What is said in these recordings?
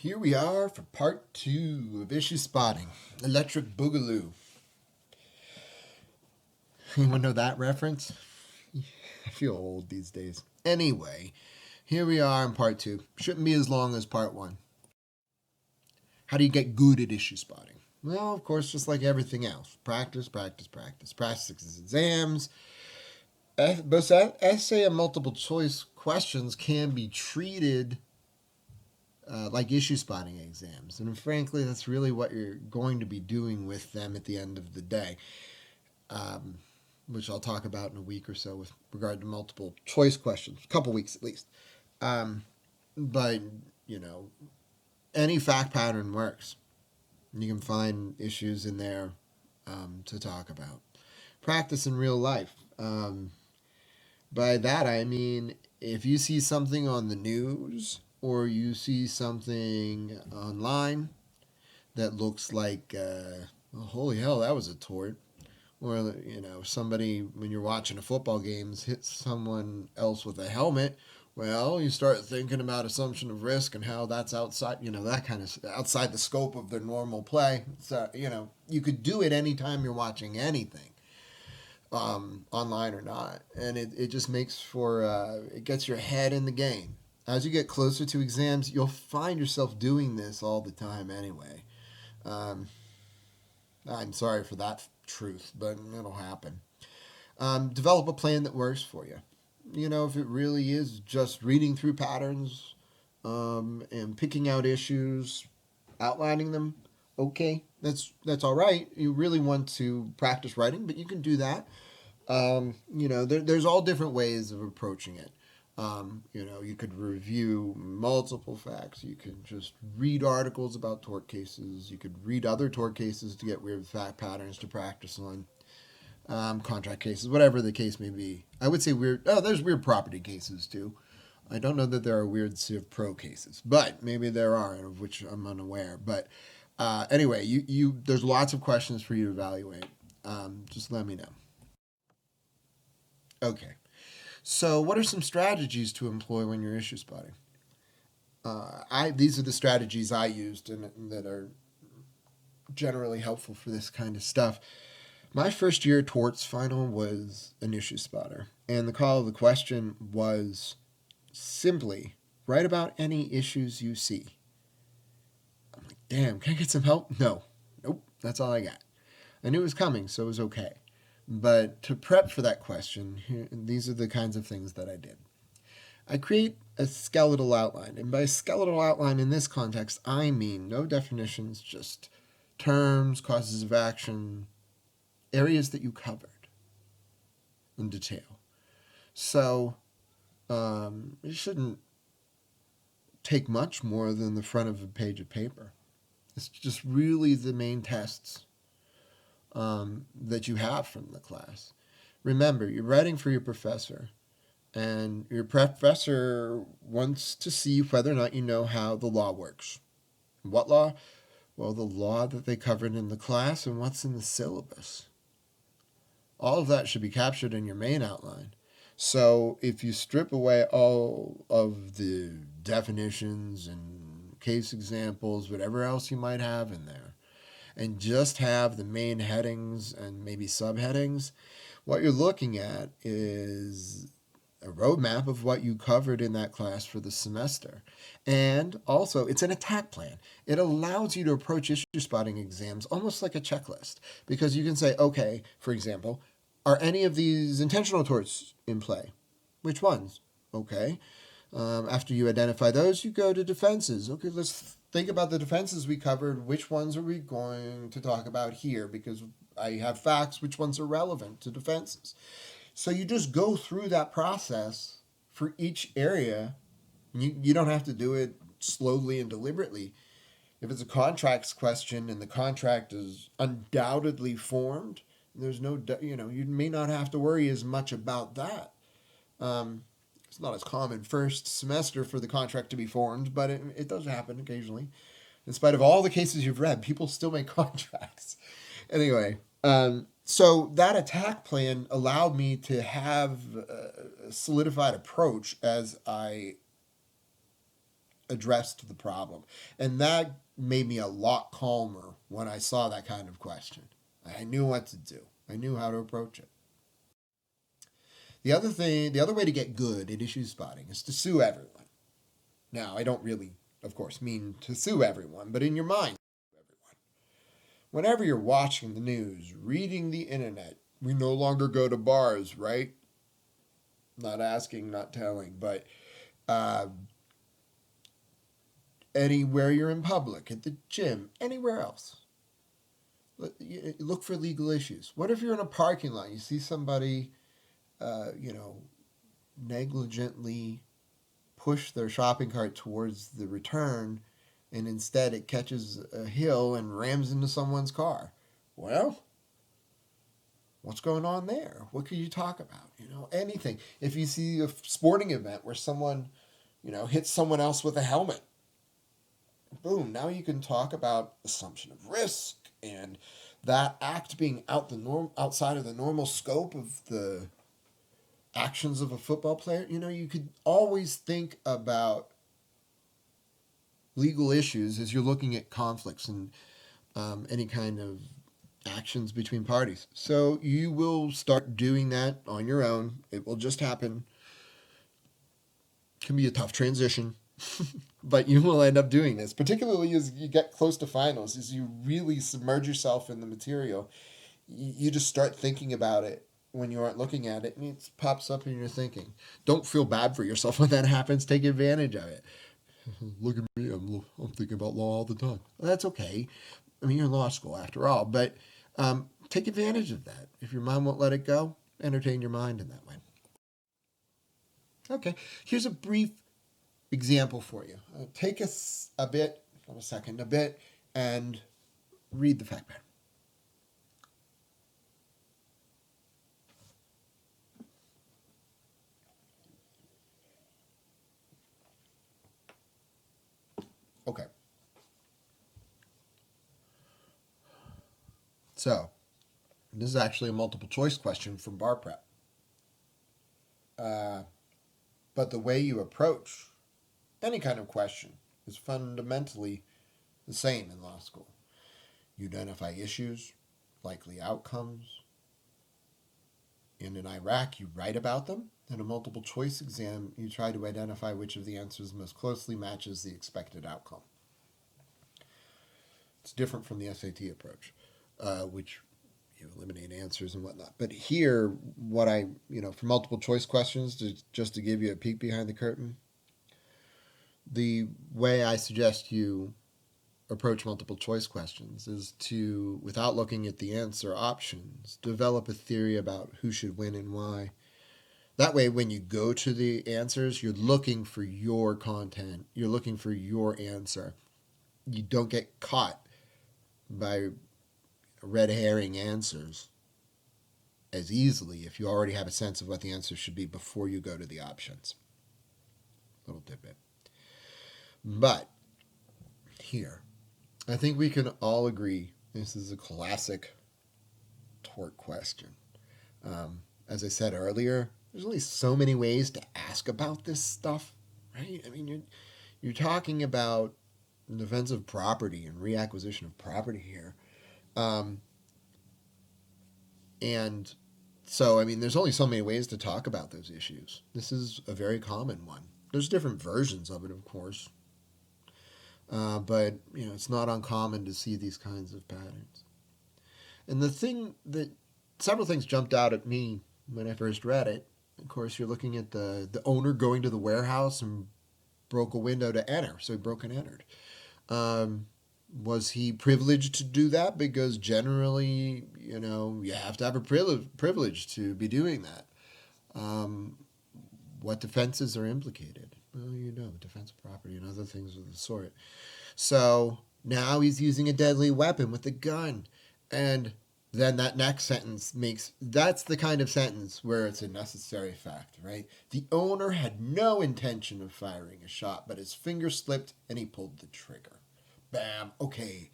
Here we are for part 2 of issue spotting. Electric Boogaloo. Anyone know that reference? I feel old these days. Anyway, here we are in part 2. Shouldn't be as long as part 1. How do you get good at issue spotting? Well, of course, just like everything else. Practice, practice, practice. Practice exams. Both essay and multiple choice questions can be treated like issue spotting exams. And frankly, that's really what you're going to be doing with them at the end of the day, which I'll talk about in a week or so with regard to multiple choice questions, a couple weeks at least. But, any fact pattern works. You can find issues in there to talk about. Practice in real life. By that, I mean, if you see something on the news or you see something online that looks like, holy hell, that was a tort. Or, somebody, when you're watching a football game, hits someone else with a helmet. Well, you start thinking about assumption of risk and how that's outside, that kind of outside the scope of their normal play. So, you could do it anytime you're watching anything. Online or not, and it just makes for it gets your head in the game. As you get closer to exams, you'll find yourself doing this all the time anyway. I'm sorry for that truth, but it'll happen. Develop a plan that works for you. If it really is just reading through patterns and picking out issues, outlining them, okay, that's all right. You really want to practice writing, but you can do that. There's all different ways of approaching it. You could review multiple facts. You could just read articles about tort cases. You could read other tort cases to get weird fact patterns to practice on. Contract cases, whatever the case may be. I would say weird. Oh, there's weird property cases too. I don't know that there are weird Civ Pro cases, but maybe there are, of which I'm unaware. But anyway, there's lots of questions for you to evaluate. Just let me know. Okay. So, what are some strategies to employ when you're issue spotting? These are the strategies I used and that are generally helpful for this kind of stuff. My first year torts final was an issue spotter, and the call of the question was simply write about any issues you see. I'm like, damn, can I get some help? Nope, that's all I got. I knew it was coming, so it was okay. But to prep for that question, these are the kinds of things that I did. I create a skeletal outline. And by skeletal outline in this context, I mean no definitions, just terms, causes of action, areas that you covered in detail. So it shouldn't take much more than the front of a page of paper. It's just really the main tests that you have from the class. Remember, you're writing for your professor, and your professor wants to see whether or not you know how the law works. What law? Well, the law that they covered in the class and what's in the syllabus. All of that should be captured in your main outline. So if you strip away all of the definitions and case examples, whatever else you might have in there, and just have the main headings and maybe subheadings, what you're looking at is a roadmap of what you covered in that class for the semester. And also, it's an attack plan. It allows you to approach issue spotting exams almost like a checklist, because you can say, okay, for example, are any of these intentional torts in play? Which ones? Okay. After you identify those, you go to defenses. Okay, let's think about the defenses we covered. Which ones are we going to talk about here? Because I have facts, which ones are relevant to defenses. So you just go through that process for each area. You don't have to do it slowly and deliberately. If it's a contracts question and the contract is undoubtedly formed, there's no, you may not have to worry as much about that. It's not as common first semester for the contract to be formed, but it does happen occasionally. In spite of all the cases you've read, people still make contracts. Anyway, so that attack plan allowed me to have a solidified approach as I addressed the problem. And that made me a lot calmer when I saw that kind of question. I knew what to do. I knew how to approach it. The other way to get good at issue spotting is to sue everyone. Now, I don't really, of course, mean to sue everyone, but in your mind, everyone. Whenever you're watching the news, reading the internet, we no longer go to bars, right? Not asking, not telling, but uh, anywhere you're in public, at the gym, anywhere else. Look for legal issues. What if you're in a parking lot, you see somebody, you know, negligently push their shopping cart towards the return, and instead it catches a hill and rams into someone's car? Well, what's going on there? What could you talk about? You know, anything. If you see a sporting event where someone, you know, hits someone else with a helmet, boom, now you can talk about assumption of risk and that act being outside of the normal scope of the actions of a football player. You know, you could always think about legal issues as you're looking at conflicts and any kind of actions between parties. So you will start doing that on your own. It will just happen. It can be a tough transition, but you will end up doing this, particularly as you get close to finals, as you really submerge yourself in the material. You just start thinking about it when you aren't looking at it, and it pops up in your thinking. Don't feel bad for yourself when that happens. Take advantage of it. Look at me, I'm thinking about law all the time. Well, that's okay. I mean, you're in law school after all, but take advantage of that. If your mind won't let it go, entertain your mind in that way. Okay, here's a brief example for you. Take us a bit, not a second, a bit, and read the fact pattern. Okay. So, this is actually a multiple choice question from bar prep. But the way you approach any kind of question is fundamentally the same in law school. You identify issues, likely outcomes. In an IRAC, you write about them. In a multiple choice exam, you try to identify which of the answers most closely matches the expected outcome. It's different from the SAT approach, which you eliminate answers and whatnot. But here, what I, for multiple choice questions, just to give you a peek behind the curtain, the way I suggest you approach multiple choice questions is to, without looking at the answer options, develop a theory about who should win and why. That way, when you go to the answers, you're looking for your content. You're looking for your answer. You don't get caught by red herring answers as easily if you already have a sense of what the answer should be before you go to the options. Little tidbit. But here, I think we can all agree this is a classic tort question. As I said earlier, there's only so many ways to ask about this stuff, right? I mean, you're talking about defense of property and reacquisition of property here. And so, I mean, there's only so many ways to talk about those issues. This is a very common one. There's different versions of it, of course. But, it's not uncommon to see these kinds of patterns. And several things jumped out at me when I first read it. Of course, you're looking at the owner going to the warehouse and broke a window to enter. So he broke and entered. Was he privileged to do that? Because generally, you have to have a privilege to be doing that. What defenses are implicated? Well, defense of property and other things of the sort. So now he's using a deadly weapon with a gun. And then that next sentence that's the kind of sentence where it's a necessary fact, right? The owner had no intention of firing a shot, but his finger slipped and he pulled the trigger. Bam. Okay.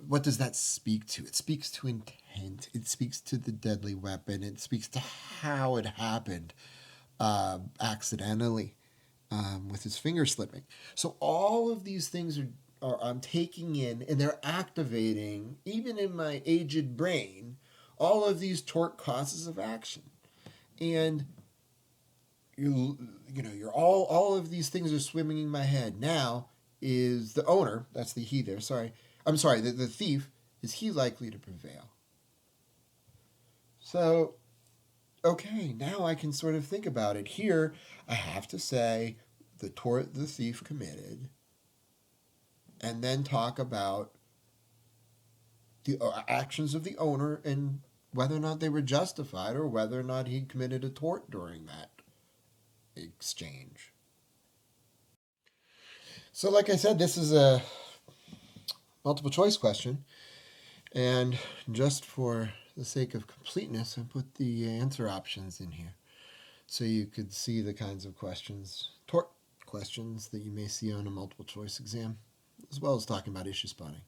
What does that speak to? It speaks to intent. It speaks to the deadly weapon. It speaks to how it happened accidentally. with his finger slipping. So all of these things are I'm taking in, and they're activating, even in my aged brain, all of these tort causes of action. And you're all of these things are swimming in my head. Now, is the owner, that's the he there, sorry. I'm sorry, the thief, is he likely to prevail? So, okay, now I can sort of think about it. Here, I have to say the tort the thief committed, and then talk about the actions of the owner and whether or not they were justified or whether or not he committed a tort during that exchange. So, like I said, this is a multiple choice question, and just for the sake of completeness, I put the answer options in here so you could see the kinds of questions, tort questions, that you may see on a multiple choice exam, as well as talking about issue spotting.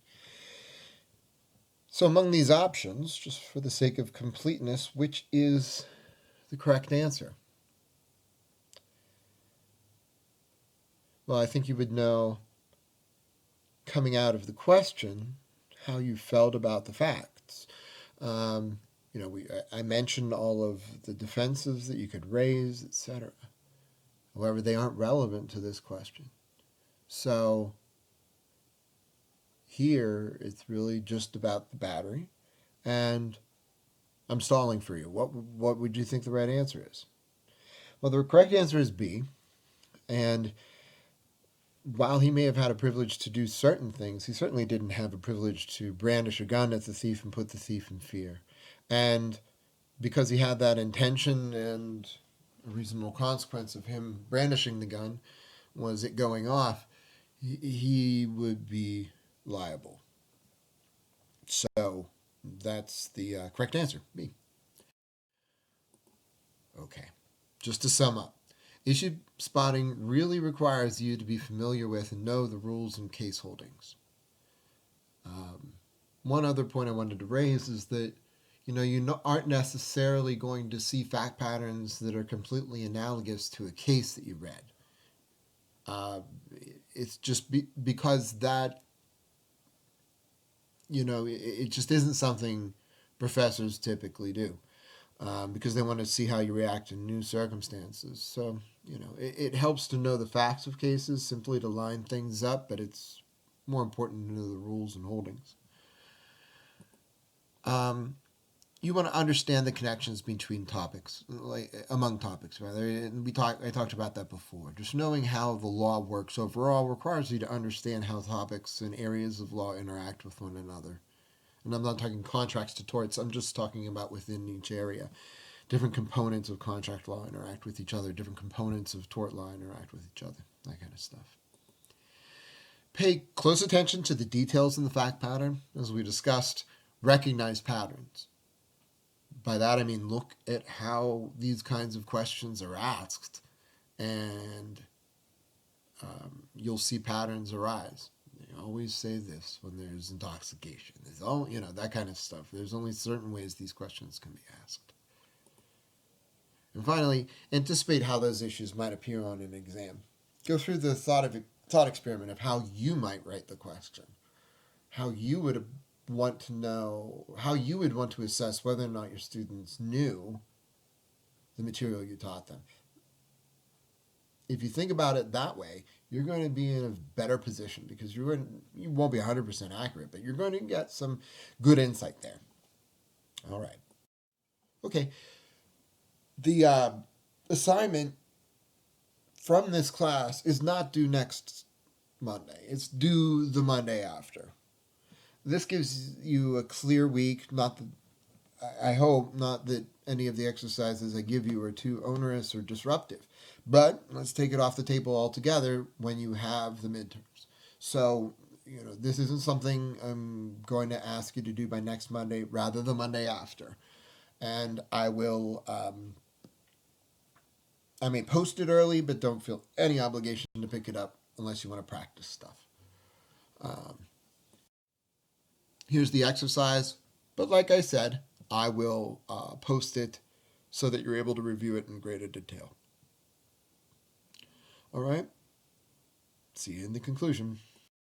So among these options, just for the sake of completeness, which is the correct answer? Well, I think you would know coming out of the question how you felt about the facts. I mentioned all of the defenses that you could raise, etc. However, they aren't relevant to this question. So here, it's really just about the battery, and I'm stalling for you. What would you think the right answer is? Well, the correct answer is B, and while he may have had a privilege to do certain things, he certainly didn't have a privilege to brandish a gun at the thief and put the thief in fear. And because he had that intention, and a reasonable consequence of him brandishing the gun was it going off, he would be liable. So that's the correct answer, B. Okay, just to sum up. Issue spotting really requires you to be familiar with and know the rules and case holdings. One other point I wanted to raise is that you aren't necessarily going to see fact patterns that are completely analogous to a case that you read. It's just because that, it just isn't something professors typically do. Because they want to see how you react in new circumstances. So, it helps to know the facts of cases simply to line things up, but it's more important to know the rules and holdings. You want to understand the connections between topics, like among topics, rather. And I talked about that before. Just knowing how the law works overall requires you to understand how topics and areas of law interact with one another. And I'm not talking contracts to torts. I'm just talking about within each area. Different components of contract law interact with each other. Different components of tort law interact with each other. That kind of stuff. Pay close attention to the details in the fact pattern. As we discussed, recognize patterns. By that I mean look at how these kinds of questions are asked, and you'll see patterns arise. They always say this when there's intoxication. There's all that kind of stuff. There's only certain ways these questions can be asked. And finally, anticipate how those issues might appear on an exam. Go through the thought experiment of how you might write the question, how you would want to assess whether or not your students knew the material you taught them. If you think about it that way, you're going to be in a better position because you won't be 100% accurate, but you're going to get some good insight there. All right. Okay. The assignment from this class is not due next Monday. It's due the Monday after. This gives you a clear week. I hope not that any of the exercises I give you are too onerous or disruptive. But let's take it off the table altogether when you have the midterms. So, this isn't something I'm going to ask you to do by next Monday, rather the Monday after. And I will, I may post it early, but don't feel any obligation to pick it up unless you want to practice stuff. Here's the exercise, but like I said, I will post it so that you're able to review it in greater detail. All right. See you in the conclusion.